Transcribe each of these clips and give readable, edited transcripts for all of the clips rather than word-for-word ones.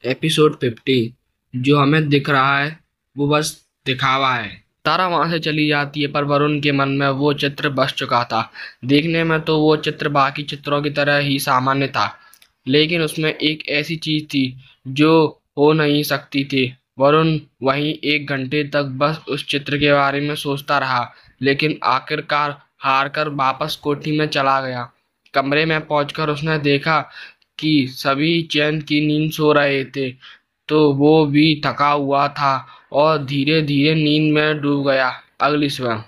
Episode 50। जो हमें दिख रहा है वो बस दिखावा है। तारा वहां से चली जाती है, पर वरुण के मन में वो चित्र बस चुका था। देखने में तो वो चित्र बाकी चित्रों की तरह ही सामान्य था, लेकिन उसमें एक ऐसी चीज थी जो हो नहीं सकती थी। वरुण वहीं 1 घंटे तक बस उस चित्र के बारे में सोचता रहा, लेकिन आखिरकार हार कर वापस कोठी में चला गया। कमरे में पहुंचकर उसने देखा कि सभी चैन की नींद सो रहे थे, तो वो भी थका हुआ था और धीरे धीरे नींद में डूब गया। अगली सुबह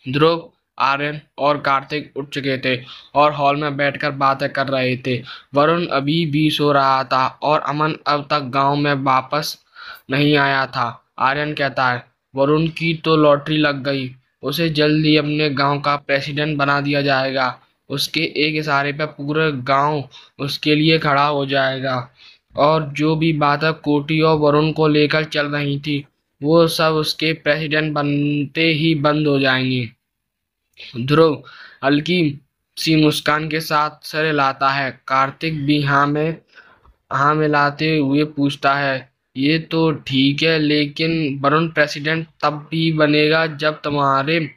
ध्रुव, आर्यन और कार्तिक उठ चुके थे और हॉल में बैठकर बातें कर रहे थे। वरुण अभी भी सो रहा था और अमन अब तक गांव में वापस नहीं आया था। आर्यन कहता है, वरुण की तो लॉटरी लग गई। उसे जल्द ही अपने गांव का प्रेसिडेंट बना दिया जाएगा। उसके एक इशारे पर पूरा गांव उसके लिए खड़ा हो जाएगा। और जो भी बातें कोटी और वरुण को लेकर चल रही थी, वो सब उसके प्रेसिडेंट बनते ही बंद हो जाएंगी। ध्रुव हल्की सी मुस्कान के साथ सर हिलाता है। कार्तिक भी हाँ मिलाते हुए पूछता है, ये तो ठीक है, लेकिन वरुण प्रेसिडेंट तब भी बनेगा जब तुम्हारे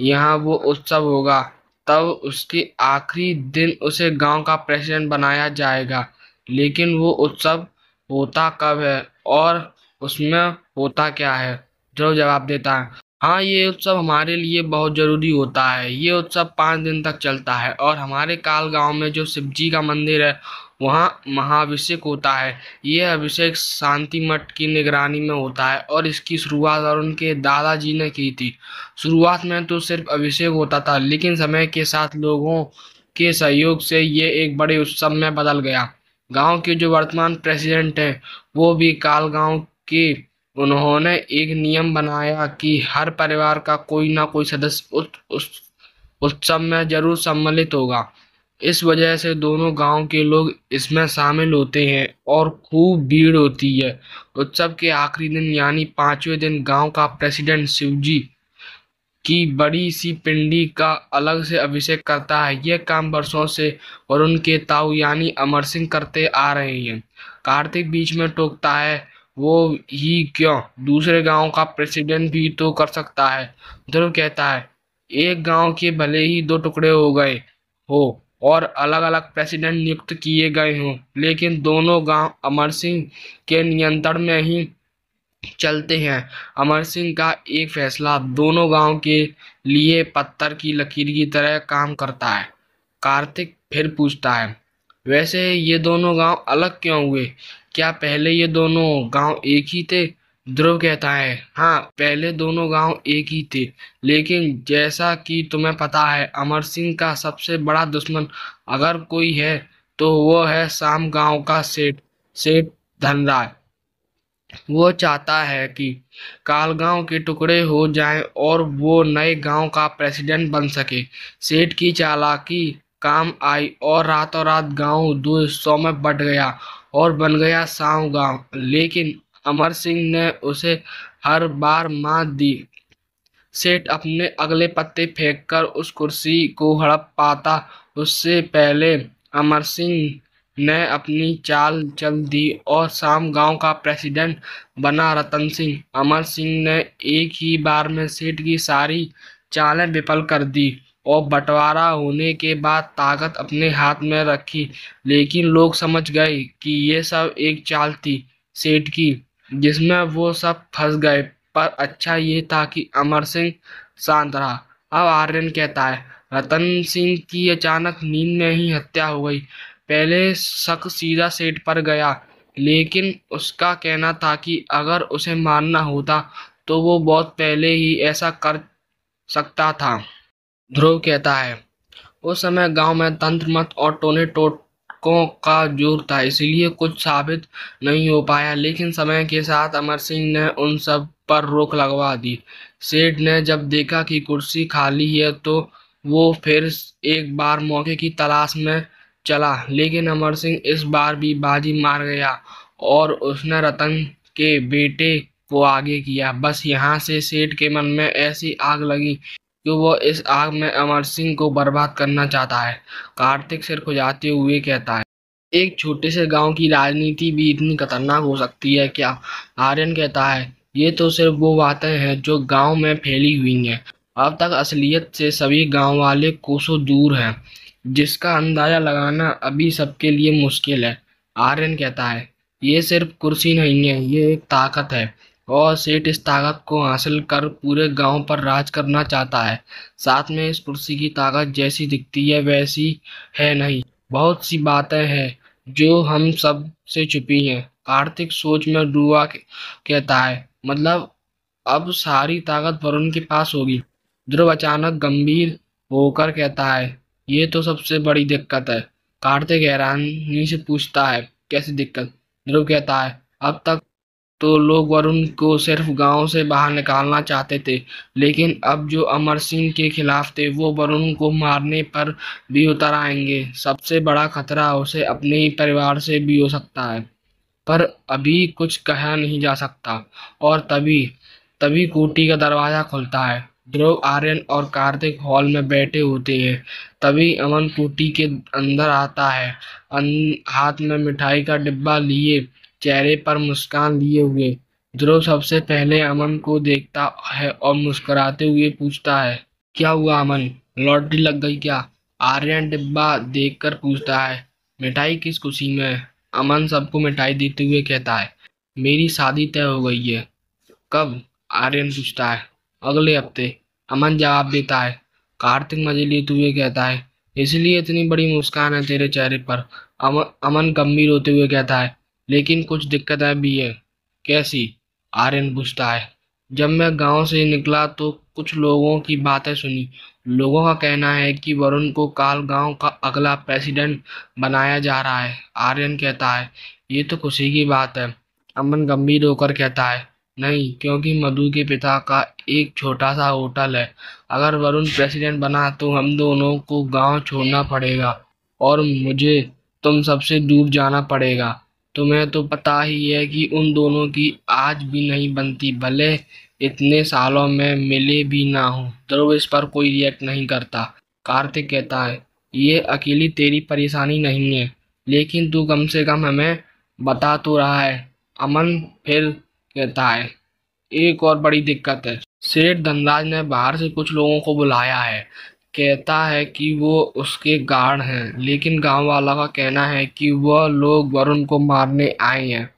यहाँ वो उत्सव होगा। तब उसके आखिरी दिन उसे गांव का प्रेसिडेंट बनाया जाएगा। लेकिन वो उत्सव होता कब है और उसमें होता क्या है? ध्रुव जवाब देता है, हाँ, ये उत्सव हमारे लिए बहुत जरूरी होता है। ये उत्सव 5 दिन तक चलता है और हमारे काल गांव में जो शिवजी का मंदिर है, वहाँ महाअभिषेक होता है। ये अभिषेक शांति मठ की निगरानी में होता है और इसकी शुरुआत और उनके दादाजी ने की थी। शुरुआत में तो सिर्फ अभिषेक होता था, लेकिन समय के साथ लोगों के सहयोग से ये एक बड़े उत्सव में बदल गया। गांव के जो वर्तमान प्रेसिडेंट हैं, वो भी काल गांव के। उन्होंने एक नियम बनाया कि हर परिवार का कोई ना कोई सदस्य उस उत्सव में जरूर सम्मिलित होगा। इस वजह से दोनों गांव के लोग इसमें शामिल होते हैं और खूब भीड़ होती है। उत्सव के आखिरी दिन यानी 5वें दिन गांव का प्रेसिडेंट शिवजी की बड़ी सी पिंडी का अलग से अभिषेक करता है। यह काम वर्षों से और उनके ताऊ यानी अमर सिंह करते आ रहे हैं। कार्तिक बीच में टोकता है, वो ही क्यों, दूसरे गांव का प्रेसिडेंट भी तो कर सकता है। ध्रुव कहता है, एक गांव के भले ही 2 टुकड़े हो गए हो और अलग अलग प्रेसिडेंट नियुक्त किए गए हों, लेकिन दोनों गांव अमर सिंह के नियंत्रण में ही चलते हैं। अमर सिंह का एक फैसला दोनों गांव के लिए पत्थर की लकीर की तरह काम करता है। कार्तिक फिर पूछता है, वैसे ये दोनों गांव अलग क्यों हुए? क्या पहले ये दोनों गांव एक ही थे? ध्रुव कहता है, हाँ, पहले दोनों गांव एक ही थे, लेकिन जैसा कि तुम्हें पता है, अमर सिंह का सबसे बड़ा दुश्मन अगर कोई है तो वो है शाम गांव का सेठ, सेठ धनराय। वो चाहता है कि कालगांव के टुकड़े हो जाएं और वो नए गांव का प्रेसिडेंट बन सके। सेठ की चालाकी काम आई और रातों रात गांव 2 हिस्सों में बंट गया और बन गया साव गांव। लेकिन अमर सिंह ने उसे हर बार मात दी। सेठ अपने अगले पत्ते फेंककर उस कुर्सी को हड़प पाता, उससे पहले अमर सिंह ने अपनी चाल चल दी और शाम गांव का प्रेसिडेंट बना रतन सिंह। अमर सिंह ने एक ही बार में सेठ की सारी चालें विफल कर दी और बंटवारा होने के बाद ताकत अपने हाथ में रखी। लेकिन लोग समझ गए कि ये सब एक चाल थी सेठ की, जिसमें वो सब फंस गए। पर अच्छा ये था कि अमर सिंह शांत रहा। अब आर्यन कहता है, रतन सिंह की अचानक नींद में ही हत्या हो गई। पहले शक सीधा सेठ पर गया, लेकिन उसका कहना था कि अगर उसे मारना होता तो वो बहुत पहले ही ऐसा कर सकता था। ध्रुव कहता है, उस समय गांव में तंत्र मत और टोने टोटकों का जोर था, इसलिए कुछ साबित नहीं हो पाया। लेकिन समय के साथ अमर सिंह ने उन सब पर रोक लगवा दी। सेठ ने जब देखा कि कुर्सी खाली है तो वो फिर एक बार मौके की तलाश में चला, लेकिन अमर सिंह इस बार भी बाजी मार गया और उसने रतन के बेटे को आगे किया। बस यहाँ से सेठ के मन में ऐसी आग लगी कि वो इस आग में अमर सिंह को बर्बाद करना चाहता है। कार्तिक सिर खुजाते हुए कहता है, एक छोटे से गांव की राजनीति भी इतनी खतरनाक हो सकती है क्या? आर्यन कहता है, ये तो सिर्फ वो बातें हैं जो गांव में फैली हुई हैं। अब तक असलियत से सभी गांव वाले कोसों दूर हैं, जिसका अंदाजा लगाना अभी सबके लिए मुश्किल है। आर्यन कहता है, ये सिर्फ कुर्सी नहीं है, ये एक ताकत है। और सेठ इस ताकत को हासिल कर पूरे गांव पर राज करना चाहता है। साथ में इस कुर्सी की ताकत जैसी दिखती है वैसी है नहीं। बहुत सी बातें हैं जो हम सब से छुपी हैं। कार्तिक सोच में डूबा कहता है, मतलब अब सारी ताकत वरुण के पास होगी। ध्रुव अचानक गंभीर होकर कहता है, ये तो सबसे बड़ी दिक्कत है। कार्तिक हैरानी से पूछता है, कैसी दिक्कत? ध्रुव कहता है, अब तक तो लोग वरुण को सिर्फ गांव से बाहर निकालना चाहते थे, लेकिन अब जो अमर सिंह के खिलाफ थे वो वरुण को मारने पर भी उतर आएंगे। सबसे बड़ा खतरा उसे अपने ही परिवार से भी हो सकता है, पर अभी कुछ कहा नहीं जा सकता। और तभी तभी कोठी का दरवाजा खुलता है। ध्रुव, आर्यन और कार्तिक हॉल में बैठे होते हैं। तभी अमन कोठी के अंदर आता है, हाथ में मिठाई का डिब्बा लिए, चेहरे पर मुस्कान लिए हुए। ध्रुव सबसे पहले अमन को देखता है और मुस्कुराते हुए पूछता है, क्या हुआ अमन, लॉटरी लग गई क्या? आर्यन डिब्बा देखकर पूछता है, मिठाई किस खुशी में? अमन सबको मिठाई देते हुए कहता है, मेरी शादी तय हो गई है। कब? आर्यन पूछता है। अगले हफ्ते, अमन जवाब देता है। कार्तिक मजे लेते हुए कहता है, इसलिए इतनी बड़ी मुस्कान है तेरे चेहरे पर। अमन गंभीर होते हुए कहता है, लेकिन कुछ दिक्कतें भी है। कैसी? आर्यन पूछता है। जब मैं गांव से निकला तो कुछ लोगों की बातें सुनी। लोगों का कहना है कि वरुण को काल गांव का अगला प्रेसिडेंट बनाया जा रहा है। आर्यन कहता है, ये तो खुशी की बात है। अमन गंभीर होकर कहता है, नहीं, क्योंकि मधु के पिता का एक छोटा सा होटल है। अगर वरुण प्रेसिडेंट बना तो हम दोनों को गांव छोड़ना पड़ेगा और मुझे तुम सबसे दूर जाना पड़ेगा। तुम्हें तो पता ही है कि उन दोनों की आज भी नहीं बनती, भले इतने सालों में मिले भी ना हो। ध्रुव इस पर कोई रिएक्ट नहीं करता। कार्तिक कहता है, ये अकेली तेरी परेशानी नहीं है, लेकिन तू कम से कम हमें बता तो रहा है। अमन फिर कहता है, एक और बड़ी दिक्कत है। सेठ धनराज ने बाहर से कुछ लोगों को बुलाया है। कहता है कि वो उसके गार्ड हैं, लेकिन गांव वाला का कहना है कि वह लोग वरुण को मारने आए हैं।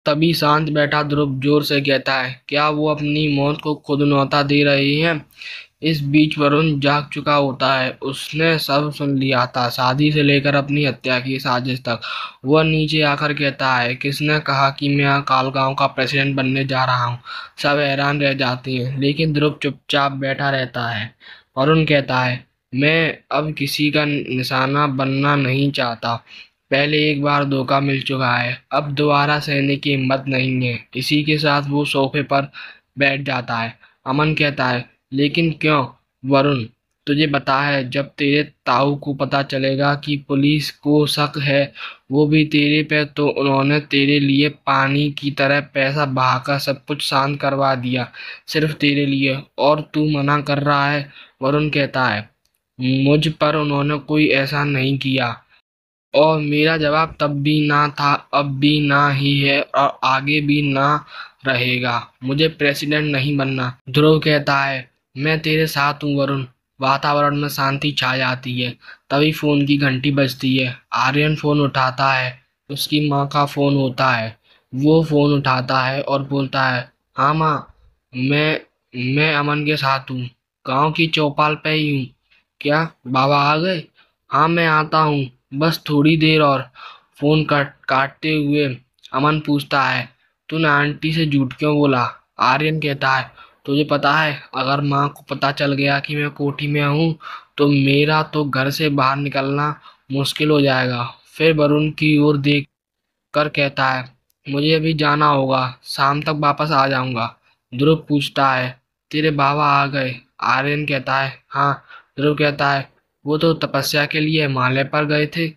तभी शांत बैठा ध्रुव जोर से कहता है, क्या वो अपनी मौत को खुद न्योता दे रही हैं? इस बीच वरुण जाग चुका होता है। उसने सब सुन लिया था, शादी से लेकर अपनी हत्या की साजिश तक। वह नीचे आकर कहता है, किसने कहा कि मैं काल गांव का प्रेसिडेंट बनने जा रहा हूँ? सब हैरान रह जाते हैं, लेकिन ध्रुव चुपचाप बैठा रहता है। वरुण कहता है, मैं अब किसी का निशाना बनना नहीं चाहता। पहले एक बार धोखा मिल चुका है, अब दोबारा सहने की हिम्मत नहीं है। इसी के साथ वो सोफे पर बैठ जाता है। अमन कहता है, लेकिन क्यों? वरुण, तुझे पता है जब तेरे ताऊ को पता चलेगा कि पुलिस को शक है, वो भी तेरे पे, तो उन्होंने तेरे लिए पानी की तरह पैसा बहाकर सब कुछ शांत करवा दिया, सिर्फ तेरे लिए, और तू मना कर रहा है। वरुण कहता है, मुझ पर उन्होंने कोई ऐसा नहीं किया। और मेरा जवाब तब भी ना था, अब भी ना ही है, और आगे भी ना रहेगा। मुझे प्रेसिडेंट नहीं बनना। ध्रुव कहता है, मैं तेरे साथ हूँ वरुण। वातावरण में शांति छा जाती है। तभी फोन की घंटी बजती है। आर्यन फोन उठाता है। उसकी माँ का फोन होता है। वो फोन उठाता है और बोलता है, हाँ माँ, मैं अमन के साथ हूँ, गांव की चौपाल पे ही हूँ। क्या बाबा आ गए? हाँ मैं आता हूँ, बस थोड़ी देर और। फोन काटते हुए अमन पूछता है, तूने आंटी से झूठ क्यों बोला? आर्यन कहता है, तुझे पता है अगर माँ को पता चल गया कि मैं कोठी में हूँ तो मेरा तो घर से बाहर निकलना मुश्किल हो जाएगा। फिर वरुण की ओर देख कर कहता है, मुझे अभी जाना होगा, शाम तक वापस आ जाऊंगा। ध्रुव पूछता है, तेरे बाबा आ गए? आर्यन कहता है, हाँ। ध्रुव कहता है, वो तो तपस्या के लिए हिमालय पर गए थे।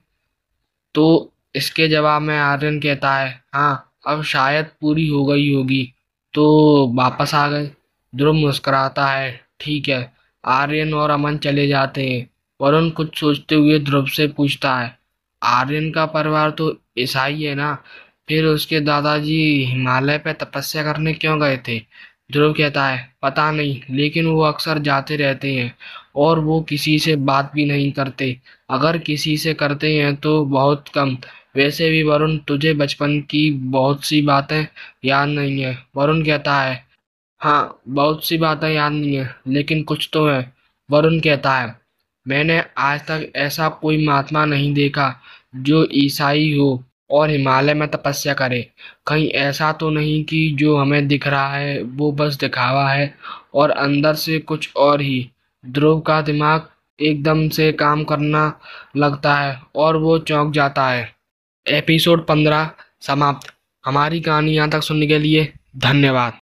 तो इसके जवाब में आर्यन कहता है, हाँ, अब शायद पूरी हो गई होगी तो वापस आ गए। ध्रुव मुस्कुराता है, ठीक है। आर्यन और अमन चले जाते हैं। वरुण कुछ सोचते हुए ध्रुव से पूछता है, आर्यन का परिवार तो ईसाई है ना, फिर उसके दादाजी हिमालय पे तपस्या करने क्यों गए थे? ध्रुव कहता है पता नहीं, लेकिन वो अक्सर जाते रहते हैं और वो किसी से बात भी नहीं करते। अगर किसी से करते हैं तो बहुत कम। वैसे भी वरुण, तुझे बचपन की बहुत सी बातें याद नहीं है? वरुण कहता है हाँ, बहुत सी बातें याद नहीं है, लेकिन कुछ तो है। वरुण कहता है मैंने आज तक ऐसा कोई महात्मा नहीं देखा जो ईसाई हो और हिमालय में तपस्या करे। कहीं ऐसा तो नहीं कि जो हमें दिख रहा है वो बस दिखावा है और अंदर से कुछ और ही। ध्रुव का दिमाग एकदम से काम करना लगता है और वो चौंक जाता है। एपिसोड 15 समाप्त। हमारी कहानी यहाँ तक सुनने के लिए धन्यवाद।